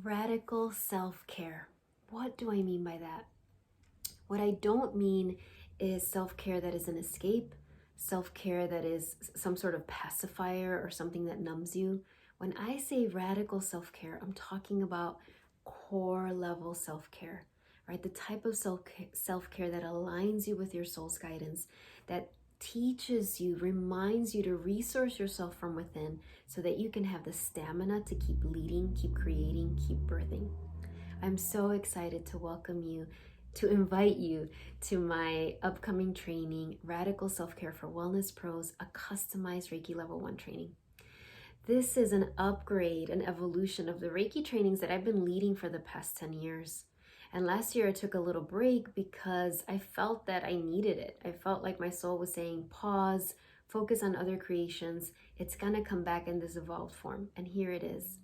Radical self-care. What do I mean by that? What I don't mean is self-care that is an escape, self-care that is some sort of pacifier or something that numbs you. When I say radical self-care, I'm talking about core level self-care, right? The type of self-care that aligns you with your soul's guidance, that teaches you, reminds you to resource yourself from within so that you can have the stamina to keep leading, keep creating, keep birthing. I'm so excited to welcome you, to invite you to my upcoming training, Radical Self-Care for Wellness Pros, a customized Reiki Level 1 training. This is an upgrade, an evolution of the Reiki trainings that I've been leading for the past 10 years. And last year I took a little break because I felt that I needed it. I felt like my soul was saying, pause, focus on other creations. It's gonna come back in this evolved form. And here it is.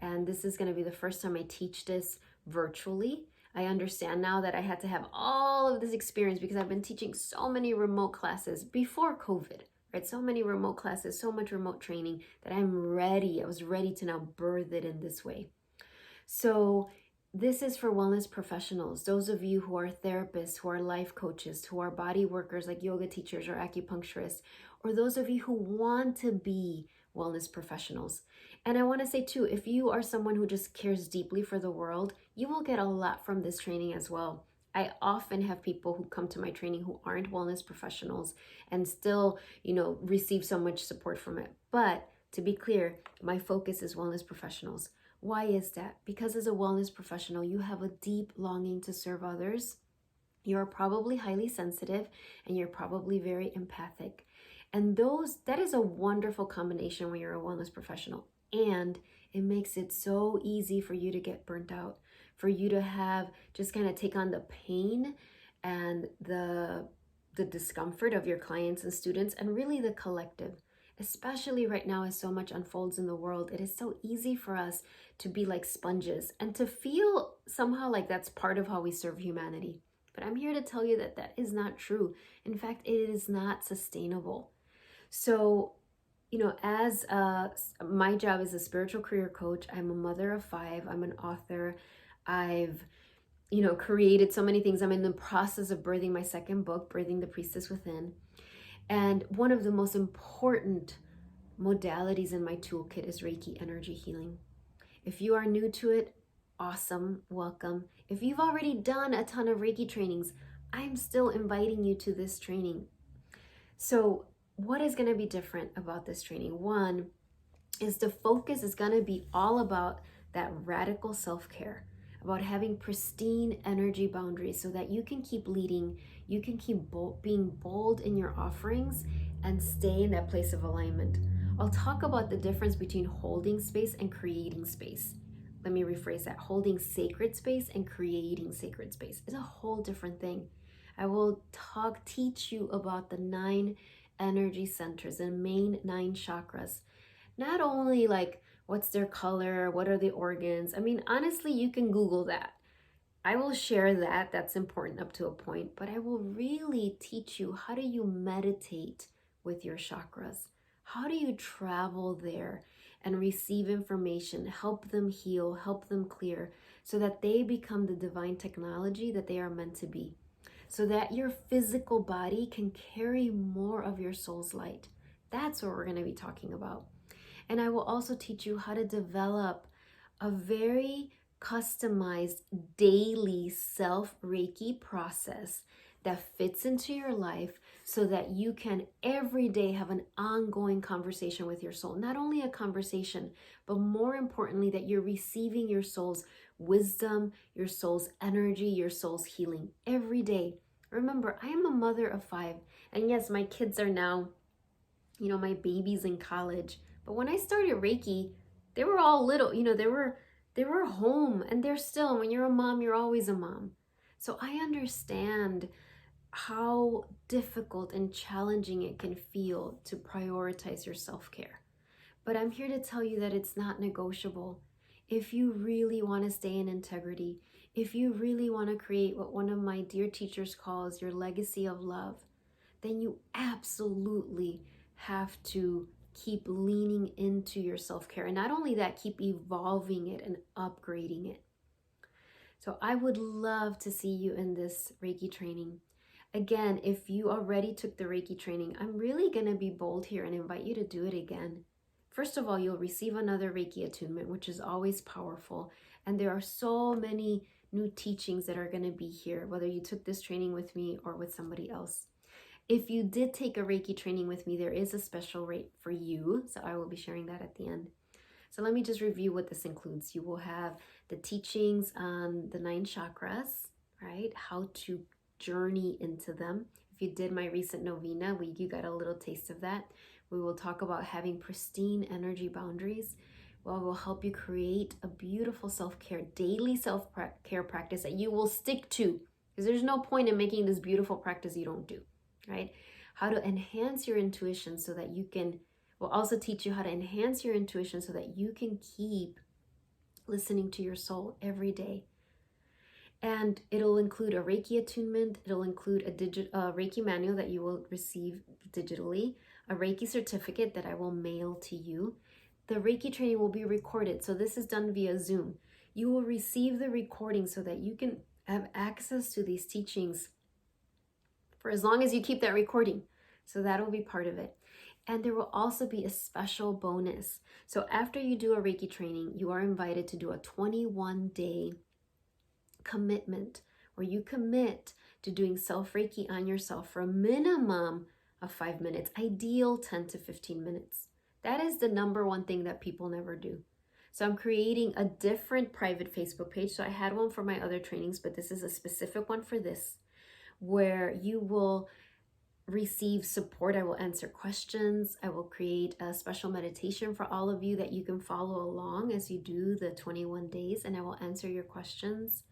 And this is gonna be the first time I teach this virtually. I understand now that I had to have all of this experience because I've been teaching so many remote classes before COVID, right? So many remote classes, so much remote training that I'm ready. I was ready to now birth it in this way. So this is for wellness professionals, those of you who are therapists, who are life coaches, who are body workers like yoga teachers or acupuncturists, or those of you who want to be wellness professionals. And I want to say too, if you are someone who just cares deeply for the world, you will get a lot from this training as well. I often have people who come to my training who aren't wellness professionals and still, receive so much support from it. But to be clear, my focus is wellness professionals. Why is that? Because as a wellness professional, you have a deep longing to serve others. You're probably highly sensitive and you're probably very empathic. And that is a wonderful combination when you're a wellness professional. And it makes it so easy for you to get burnt out, for you to have just kind of take on the pain and the discomfort of your clients and students and really the collective. Especially right now as so much unfolds in the world, it is so easy for us to be like sponges and to feel somehow like that's part of how we serve humanity. But I'm here to tell you that that is not true. In fact, it is not sustainable. So, as my job is a spiritual career coach, I'm a mother of 5, I'm an author, I've created so many things. I'm in the process of birthing my second book, Birthing the Priestess Within. And one of the most important modalities in my toolkit is Reiki energy healing. If you are new to it, awesome, welcome. If you've already done a ton of Reiki trainings, I'm still inviting you to this training. So what is going to be different about this training? One is the focus is going to be all about that radical self-care, about having pristine energy boundaries so that you can keep leading, you can keep being bold in your offerings and stay in that place of alignment. I'll talk about the difference between holding space and creating space. Let me rephrase that. Holding sacred space and creating sacred space is a whole different thing. I will teach you about the 9 energy centers, the main 9 chakras. Not only like what's their color, what are the organs. I mean, honestly, you can Google that. I will share that. That's important up to a point, but I will really teach you how do you meditate with your chakras? How do you travel there and receive information, help them heal, help them clear so that they become the divine technology that they are meant to be, so that your physical body can carry more of your soul's light. That's what we're going to be talking about. And I will also teach you how to develop a very customized daily self-Reiki process that fits into your life so that you can every day have an ongoing conversation with your soul. Not only a conversation, but more importantly, that you're receiving your soul's wisdom, your soul's energy, your soul's healing every day. Remember, I am a mother of 5. And yes, my kids are now, my baby's in college. But when I started Reiki, they were all little, they were home, and they're still, when you're a mom, you're always a mom. So I understand how difficult and challenging it can feel to prioritize your self-care. But I'm here to tell you that it's not negotiable. If you really want to stay in integrity, if you really want to create what one of my dear teachers calls your legacy of love, then you absolutely have to keep leaning into your self-care. And not only that, keep evolving it and upgrading it. So I would love to see you in this Reiki training. Again, if you already took the Reiki training, I'm really going to be bold here and invite you to do it again. First of all, you'll receive another Reiki attunement, which is always powerful. And there are so many new teachings that are going to be here, whether you took this training with me or with somebody else. If you did take a Reiki training with me, there is a special rate for you. So I will be sharing that at the end. So let me just review what this includes. You will have the teachings on the 9 chakras, right? How to journey into them. If you did my recent novena, you got a little taste of that. We will talk about having pristine energy boundaries. Well, will help you create a beautiful self-care, daily self-care practice that you will stick to. Because there's no point in making this beautiful practice you don't do, right? How to enhance your intuition so that you can, we'll also teach you how to enhance your intuition so that you can keep listening to your soul every day. And it'll include a Reiki attunement. It'll include a Reiki manual that you will receive digitally, a Reiki certificate that I will mail to you. The Reiki training will be recorded. So this is done via Zoom. You will receive the recording so that you can have access to these teachings for as long as you keep that recording. So that will be part of it. And there will also be a special bonus. So after you do a Reiki training, you are invited to do a 21-day commitment where you commit to doing self-Reiki on yourself for a minimum of 5 minutes, ideal 10 to 15 minutes. That is the number one thing that people never do. So I'm creating a different private Facebook page. So I had one for my other trainings, but this is a specific one for this, where you will receive support. I will answer questions. I will create a special meditation for all of you that you can follow along as you do the 21 days, and I will answer your questions.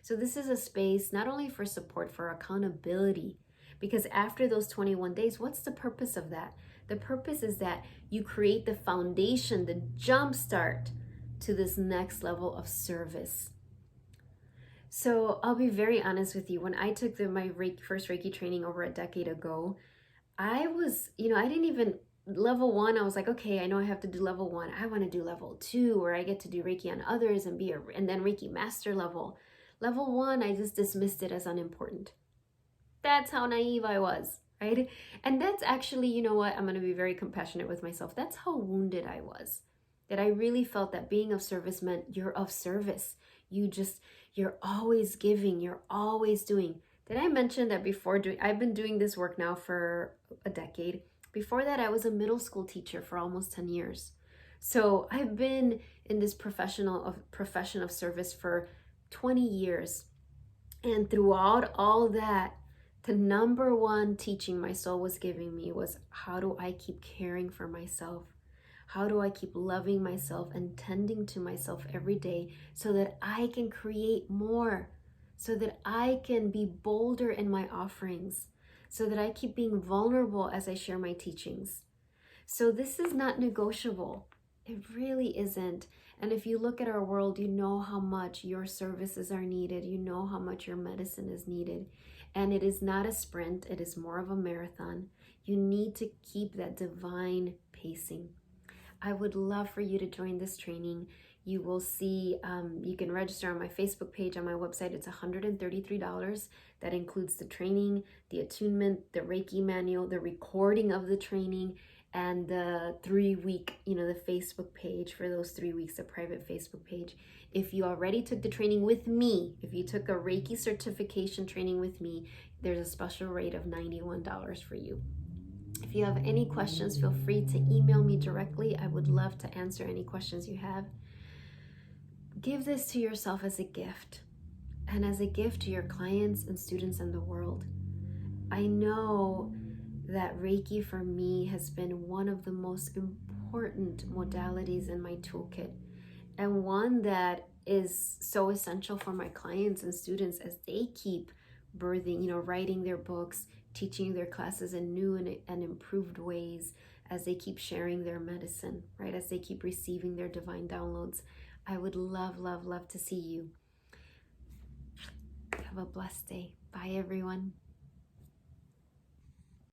So this is a space not only for support, for accountability, because after those 21 days, what's the purpose of that? The purpose is that you create the foundation, the jump start to this next level of service. So I'll be very honest with you. When I took my first Reiki training over a decade ago, I was, I didn't even, level 1, I was like, okay, I know I have to do level 1. I want to do level 2 where I get to do Reiki on others and and then Reiki master level. Level 1, I just dismissed it as unimportant. That's how naive I was, right? And that's actually, you know what? I'm going to be very compassionate with myself. That's how wounded I was. That I really felt that being of service meant you're of service. You're always giving, you're always doing. Did I mention that I've been doing this work now for a decade. Before that, I was a middle school teacher for almost 10 years. So I've been in this profession of service for 20 years. And throughout all that, the number one teaching my soul was giving me was, how do I keep caring for myself? How do I keep loving myself and tending to myself every day so that I can create more, so that I can be bolder in my offerings, so that I keep being vulnerable as I share my teachings. So this is not negotiable. It really isn't. And if you look at our world, you know how much your services are needed. You know how much your medicine is needed. And it is not a sprint. It is more of a marathon. You need to keep that divine pacing. I would love for you to join this training. You will see, you can register on my Facebook page, on my website. It's $133. That includes the training, the attunement, the Reiki manual, the recording of the training, and the 3-week, the Facebook page for those 3 weeks, the private Facebook page. If you already took the training with me, if you took a Reiki certification training with me, there's a special rate of $91 for you. If you have any questions, feel free to email me directly. I would love to answer any questions you have. Give this to yourself as a gift, and as a gift to your clients and students in the world. I know that Reiki for me has been one of the most important modalities in my toolkit, and one that is so essential for my clients and students as they keep birthing, writing their books, teaching their classes in new and improved ways, as they keep sharing their medicine, right? As they keep receiving their divine downloads. I would love, love, love to see you. Have a blessed day. Bye, everyone.